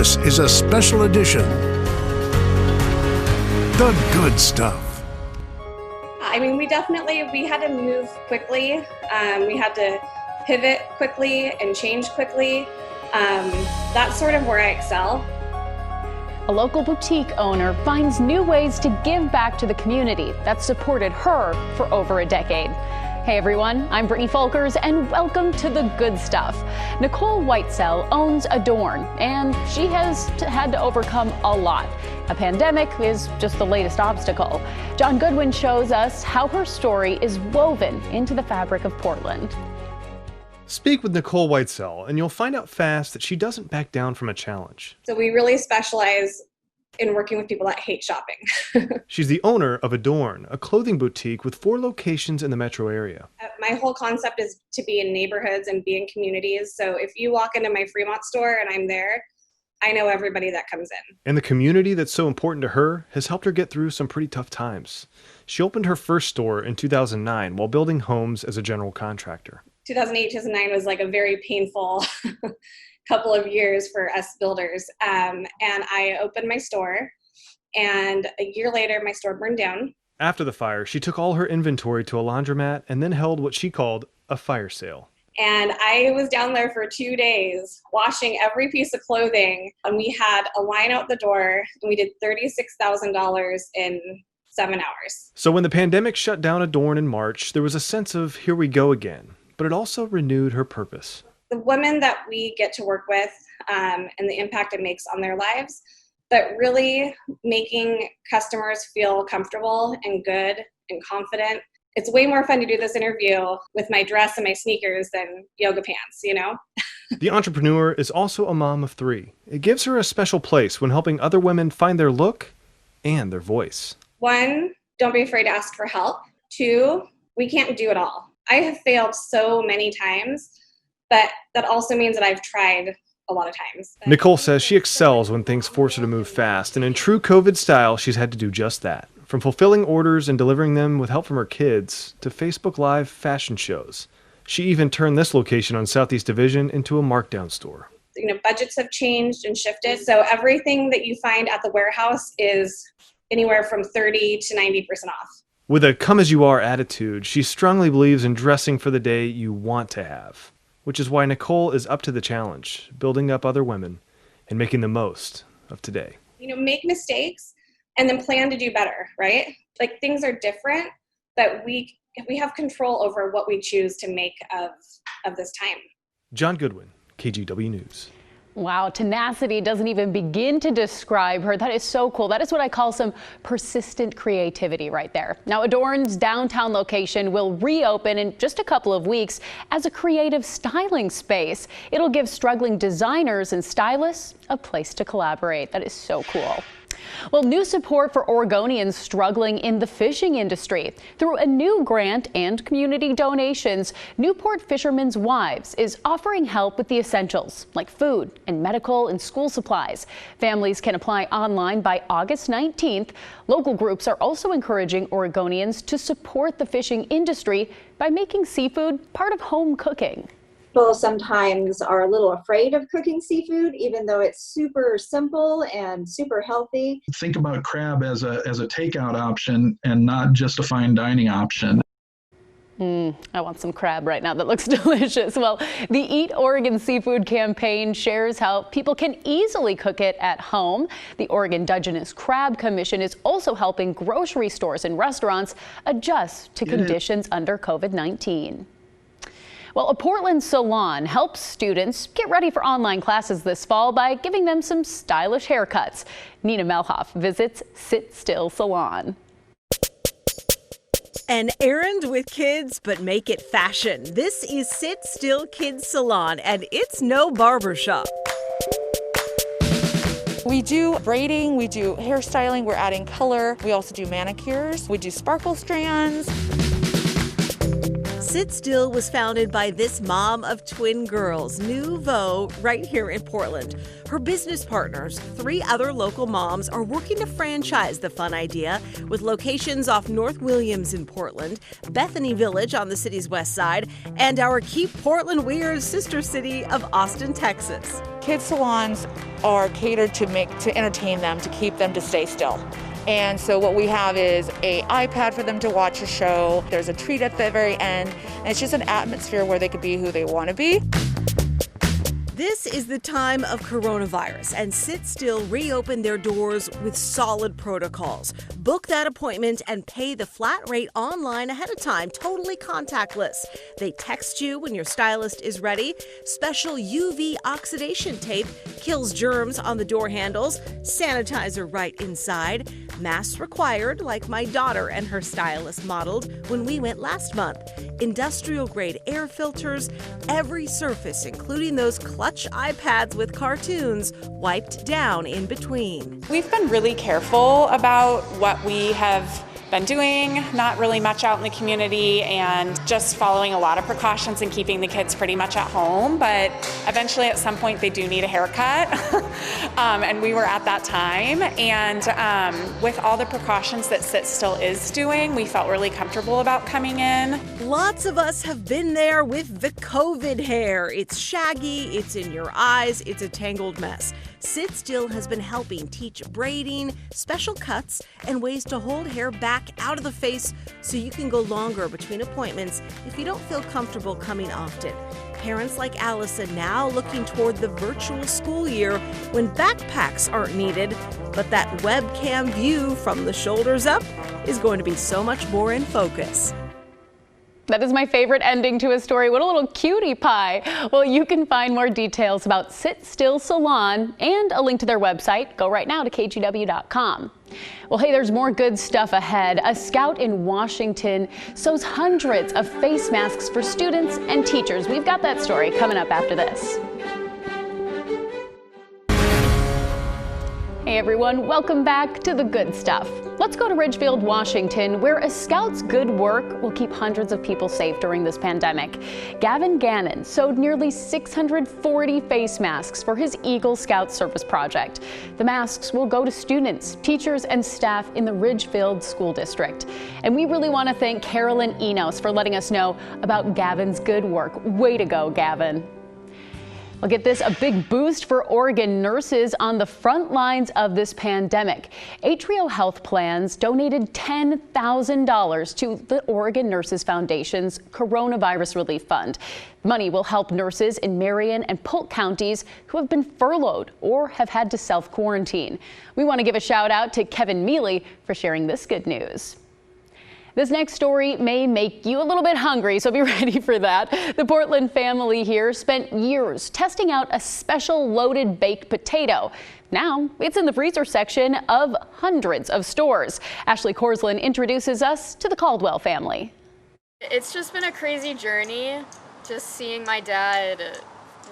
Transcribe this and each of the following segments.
This is a special edition. The Good Stuff. I mean, we had to move quickly. We had to pivot quickly and change quickly. That's sort of where I excel. A local boutique owner finds new ways to give back to the community that supported her for over a decade. Hey everyone, I'm Brittany Folkers and welcome to The Good Stuff. Nicole Whitesell owns Adorn and she has had to overcome a lot. A pandemic is just the latest obstacle. John Goodwin shows us how her story is woven into the fabric of Portland. Speak with Nicole Whitesell, and you'll find out fast that she doesn't back down from a challenge. So we really specialize in working with people that hate shopping. She's the owner of Adorn, a clothing boutique with 4 locations in the metro area. My whole concept is to be in neighborhoods and be in communities. So if you walk into my Fremont store and I'm there, I know everybody that comes in. And the community that's so important to her has helped her get through some pretty tough times. She opened her first store in 2009 while building homes as a general contractor. 2008, 2009 was like a very painful couple of years for us builders. And I opened my store, and a year later, my store burned down. After the fire, she took all her inventory to a laundromat and then held what she called a fire sale. And I was down there for 2 days washing every piece of clothing. And we had a line out the door, and we did $36,000 in 7 hours. So when the pandemic shut down Adorn in March, there was a sense of here we go again. But it also renewed her purpose. The women that we get to work with and the impact it makes on their lives, but really making customers feel comfortable and good and confident. It's way more fun to do this interview with my dress and my sneakers than yoga pants, you know? The entrepreneur is also a mom of 3. It gives her a special place when helping other women find their look and their voice. 1, don't be afraid to ask for help. 2, we can't do it all. I have failed so many times, but that also means that I've tried a lot of times. Nicole says she excels when things force her to move fast, and in true COVID style, she's had to do just that. From fulfilling orders and delivering them with help from her kids to Facebook Live fashion shows. She even turned this location on Southeast Division into a markdown store. You know, budgets have changed and shifted, so everything that you find at the warehouse is anywhere from 30 to 90% off. With a come-as-you-are attitude, she strongly believes in dressing for the day you want to have, which is why Nicole is up to the challenge, building up other women and making the most of today. You know, make mistakes and then plan to do better, right? Like, things are different, but we have control over what we choose to make of this time. John Goodwin, KGW News. Wow, tenacity doesn't even begin to describe her. That is so cool. That is what I call some persistent creativity right there. Now, Adorn's downtown location will reopen in just a couple of weeks as a creative styling space. It'll give struggling designers and stylists a place to collaborate. That is so cool. Well, new support for Oregonians struggling in the fishing industry. Through a new grant and community donations, Newport Fishermen's Wives is offering help with the essentials like food and medical and school supplies. Families can apply online by August 19th. Local groups are also encouraging Oregonians to support the fishing industry by making seafood part of home cooking. People sometimes are a little afraid of cooking seafood, even though it's super simple and super healthy. Think about crab as a takeout option and not just a fine dining option. I want some crab right now. That looks delicious. Well, the Eat Oregon Seafood campaign shares how people can easily cook it at home. The Oregon Dungeness Crab Commission is also helping grocery stores and restaurants adjust to conditions under COVID-19. Well, a Portland salon helps students get ready for online classes this fall by giving them some stylish haircuts. Nina Melhoff visits Sit Still Salon. An errand with kids, but make it fashion. This is Sit Still Kids Salon, and it's no barbershop. We do braiding, we do hairstyling, we're adding color. We also do manicures, we do sparkle strands. Sit Still was founded by this mom of twin girls, Nouveau, right here in Portland. Her business partners, 3 other local moms, are working to franchise the fun idea with locations off North Williams in Portland, Bethany Village on the city's west side, and our Keep Portland Weird sister city of Austin, Texas. Kids salons are catered to entertain them, to keep them to stay still. And so what we have is an iPad for them to watch a show. There's a treat at the very end. And it's just an atmosphere where they could be who they want to be. This is the time of coronavirus, and Sit Still reopened their doors with solid protocols. Book that appointment and pay the flat rate online ahead of time, totally contactless. They text you when your stylist is ready. Special UV oxidation tape kills germs on the door handles. Sanitizer right inside. Masks required, like my daughter and her stylist modeled when we went last month. Industrial-grade air filters, every surface, including those clutch iPads with cartoons, wiped down in between. We've been really careful about what we have been doing, not really much out in the community, and just following a lot of precautions and keeping the kids pretty much at home. But eventually at some point they do need a haircut. And we were at that time. And with all the precautions that Sit Still is doing, we felt really comfortable about coming in. Lots of us have been there with the COVID hair. It's shaggy, it's in your eyes, it's a tangled mess. Sit Still has been helping teach braiding, special cuts, and ways to hold hair back out of the face so you can go longer between appointments if you don't feel comfortable coming often. Parents like Allison now looking toward the virtual school year when backpacks aren't needed, but that webcam view from the shoulders up is going to be so much more in focus. That is my favorite ending to a story. What a little cutie pie. Well, you can find more details about Sit Still Salon and a link to their website. Go right now to kgw.com. Well, hey, there's more good stuff ahead. A scout in Washington sews hundreds of face masks for students and teachers. We've got that story coming up after this. Hey everyone, welcome back to The Good Stuff. Let's go to Ridgefield, Washington, where a scout's good work will keep hundreds of people safe during this pandemic. Gavin Gannon sewed nearly 640 face masks for his Eagle Scout Service project. The masks will go to students, teachers, and staff in the Ridgefield School District. And we really want to thank Carolyn Enos for letting us know about Gavin's good work. Way to go, Gavin. Well, get this, a big boost for Oregon nurses on the front lines of this pandemic. Atrio Health Plans donated $10,000 to the Oregon Nurses Foundation's Coronavirus Relief Fund. Money will help nurses in Marion and Polk counties who have been furloughed or have had to self-quarantine. We want to give a shout out to Kevin Mealy for sharing this good news. This next story may make you a little bit hungry, so be ready for that. The Portland family here spent years testing out a special loaded baked potato. Now it's in the freezer section of hundreds of stores. Ashley Korslin introduces us to the Caldwell family. It's just been a crazy journey, just seeing my dad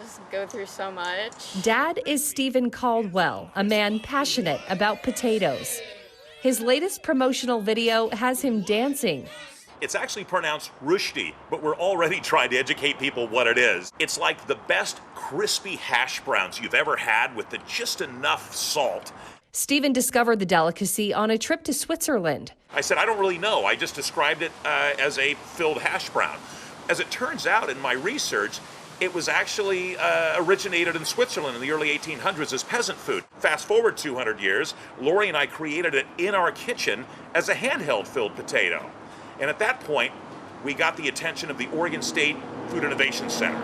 just go through so much. Dad is Stephen Caldwell, a man passionate about potatoes. His latest promotional video has him dancing. It's actually pronounced Rushdie, but we're already trying to educate people what it is. It's like the best crispy hash browns you've ever had with just enough salt. Stephen discovered the delicacy on a trip to Switzerland. I said, I don't really know. I just described it as a filled hash brown. As it turns out in my research, it was actually originated in Switzerland in the early 1800s as peasant food. Fast forward 200 years, Lori and I created it in our kitchen as a handheld filled potato. And at that point, we got the attention of the Oregon State Food Innovation Center.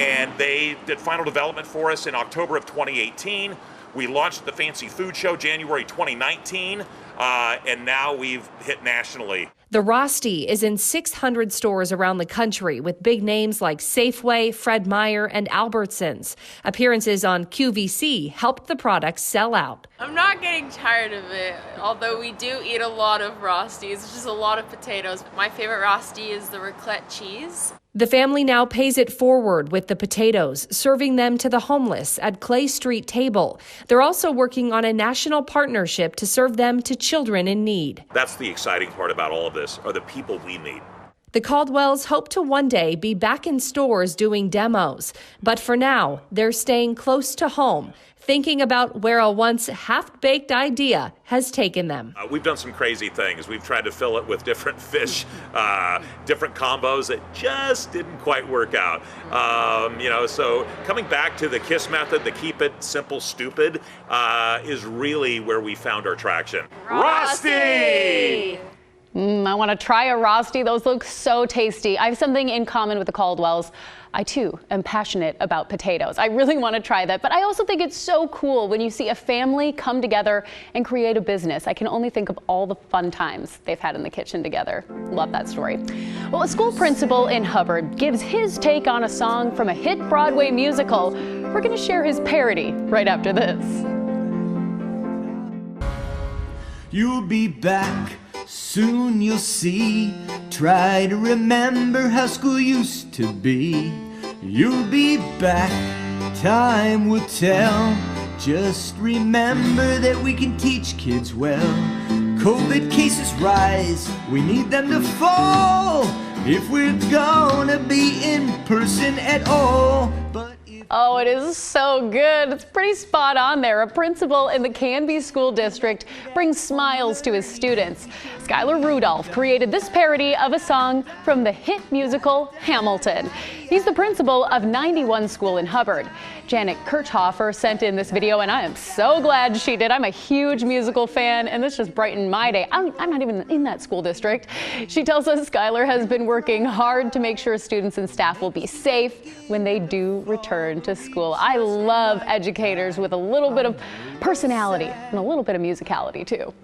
And they did final development for us in October of 2018. We launched at the Fancy Food Show January 2019, and now we've hit nationally. The Rosti is in 600 stores around the country with big names like Safeway, Fred Meyer, and Albertsons. Appearances on QVC helped the product sell out. I'm not getting tired of it, although we do eat a lot of Rostis. It's just a lot of potatoes. My favorite Rosti is the raclette cheese. The family now pays it forward with the potatoes, serving them to the homeless at Clay Street Table. They're also working on a national partnership to serve them to children in need. That's the exciting part about all of this, are the people we meet. The Caldwells hope to one day be back in stores doing demos, but for now, they're staying close to home, thinking about where a once half-baked idea has taken them. We've done some crazy things. We've tried to fill it with different fish, different combos that just didn't quite work out. So coming back to the KISS method, the keep it simple, stupid, is really where we found our traction. Rosti! I want to try a Rosti. Those look so tasty. I have something in common with the Caldwells. I, too, am passionate about potatoes. I really want to try that. But I also think it's so cool when you see a family come together and create a business. I can only think of all the fun times they've had in the kitchen together. Love that story. Well, a school principal in Hubbard gives his take on a song from a hit Broadway musical. We're going to share his parody right after this. You'll be back. Soon you'll see. Try to remember how school used to be. You'll be back. Time will tell. Just remember that we can teach kids well. COVID cases rise. We need them to fall if we're gonna be in person at all. Oh, it is so good. It's pretty spot on there. A principal in the Canby School District brings smiles to his students. Skylar Rudolph created this parody of a song from the hit musical Hamilton. He's the principal of 91 School in Hubbard. Janet Kirchhofer sent in this video, and I am so glad she did. I'm a huge musical fan, and this just brightened my day. I'm not even in that school district. She tells us Skylar has been working hard to make sure students and staff will be safe when they do return to school. I love educators with a little bit of personality and a little bit of musicality, too.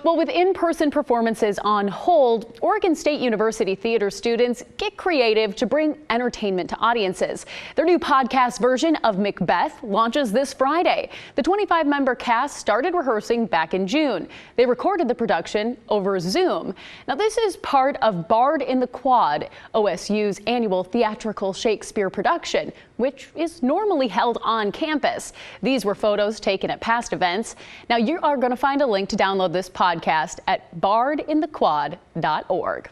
Well, with in-person performances on hold, Oregon State University theater students get creative to bring entertainment to audiences. Their new podcast version of Macbeth launches this Friday. The 25-member cast started rehearsing back in June. They recorded the production over Zoom. Now, this is part of Bard in the Quad, OSU's annual theatrical Shakespeare production, which is normally held on campus. These were photos taken at past events. Now, you are going to find a link to download this podcast at bardinthequad.org.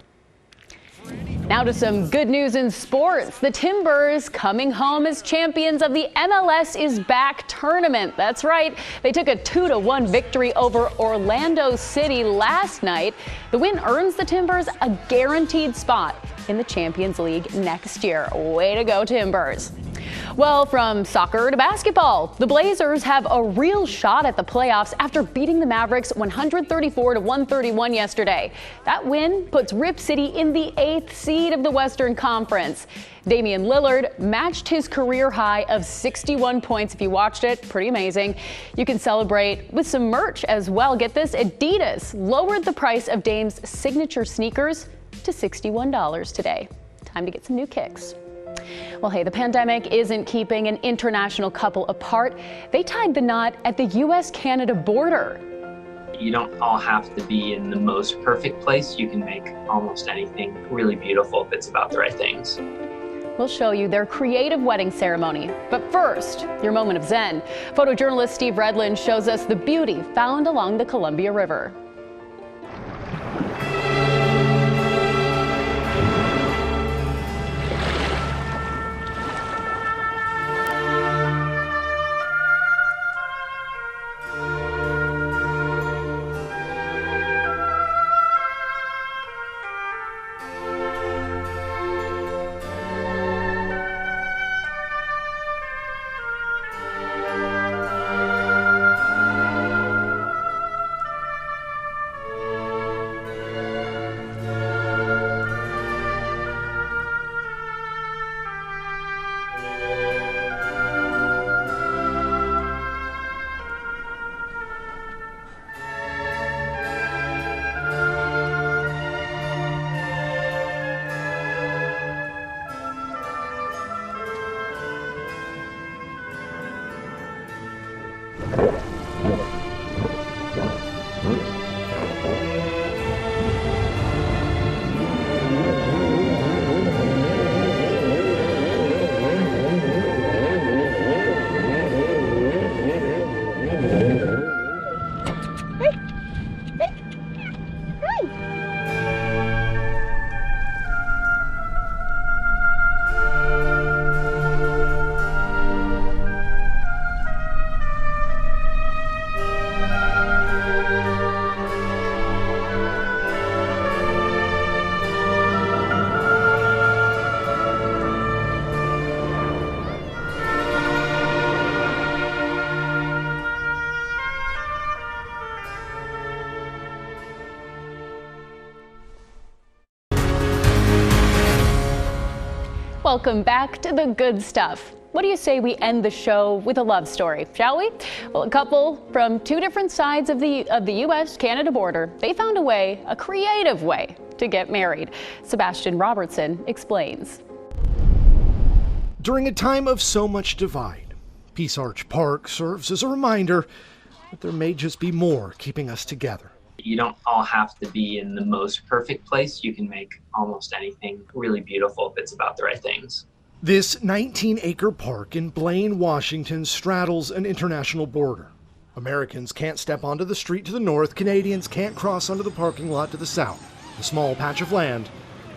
Now to some good news in sports. The Timbers coming home as champions of the MLS is Back tournament. That's right. They took a 2-1 victory over Orlando City last night. The win earns the Timbers a guaranteed spot in the Champions League next year. Way to go, Timbers. Well, from soccer to basketball, the Blazers have a real shot at the playoffs after beating the Mavericks 134-131 yesterday. That win puts Rip City in the 8th seed of the Western Conference. Damian Lillard matched his career high of 61 points. If you watched it, pretty amazing. You can celebrate with some merch as well. Get this, Adidas lowered the price of Dame's signature sneakers to $61 today. Time to get some new kicks. Well, hey, the pandemic isn't keeping an international couple apart. They tied the knot at the U.S.-Canada border. You don't all have to be in the most perfect place. You can make almost anything really beautiful if it's about the right things. We'll show you their creative wedding ceremony. But first, your moment of zen. Photojournalist Steve Redlin shows us the beauty found along the Columbia River. Welcome back to The Good Stuff. What do you say we end the show with a love story, shall we? Well, a couple from two different sides of the U.S.-Canada border, they found a creative way to get married. Sebastian Robertson explains. During a time of so much divide, Peace Arch Park serves as a reminder that there may just be more keeping us together. You don't all have to be in the most perfect place. You can make almost anything really beautiful if it's about the right things. This 19-acre park in Blaine, Washington straddles an international border. Americans can't step onto the street to the north. Canadians can't cross onto the parking lot to the south. A small patch of land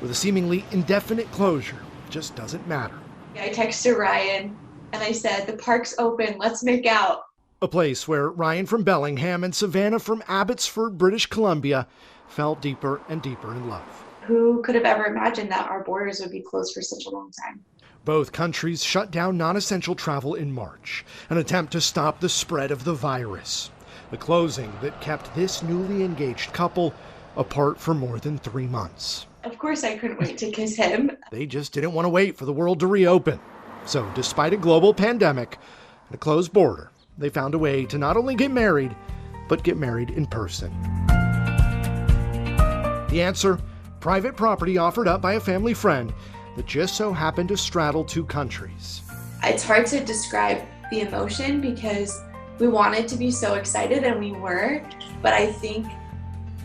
with a seemingly indefinite closure just doesn't matter. I texted Ryan and I said, the park's open, let's make out. A place where Ryan from Bellingham and Savannah from Abbotsford, British Columbia, fell deeper and deeper in love. Who could have ever imagined that our borders would be closed for such a long time? Both countries shut down non-essential travel in March, an attempt to stop the spread of the virus. The closing that kept this newly engaged couple apart for more than 3 months. Of course I couldn't wait to kiss him. They just didn't want to wait for the world to reopen. So despite a global pandemic and a closed border, they found a way to not only get married, but get married in person. The answer? Private property offered up by a family friend that just so happened to straddle two countries. It's hard to describe the emotion because we wanted to be so excited and we were, but I think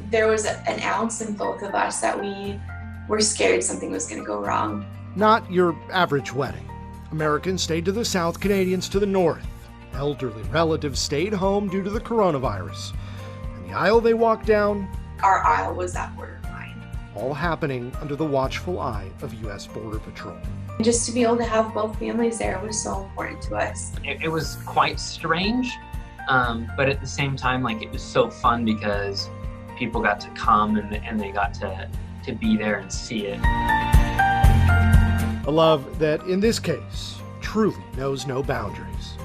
there was an ounce in both of us that we were scared something was going to go wrong. Not your average wedding. Americans stayed to the south, Canadians to the north. Elderly relatives stayed home due to the coronavirus. And the aisle they walked down, our aisle was that borderline. All happening under the watchful eye of U.S. Border Patrol. Just to be able to have both families there was so important to us. It was quite strange, but at the same time, it was so fun because people got to come and they got to be there and see it. A love that, in this case, truly knows no boundaries.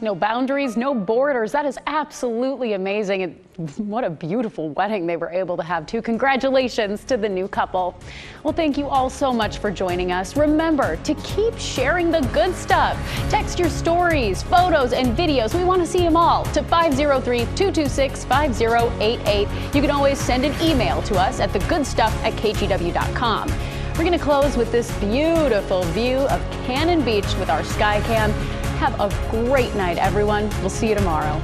No boundaries, no borders. That is absolutely amazing. And what a beautiful wedding they were able to have, too. Congratulations to the new couple. Well, thank you all so much for joining us. Remember to keep sharing the good stuff. Text your stories, photos, and videos. We want to see them all to 503-226-5088. You can always send an email to us at thegoodstuff@kgw.com. We're going to close with this beautiful view of Cannon Beach with our Skycam. Have a great night, everyone. We'll see you tomorrow.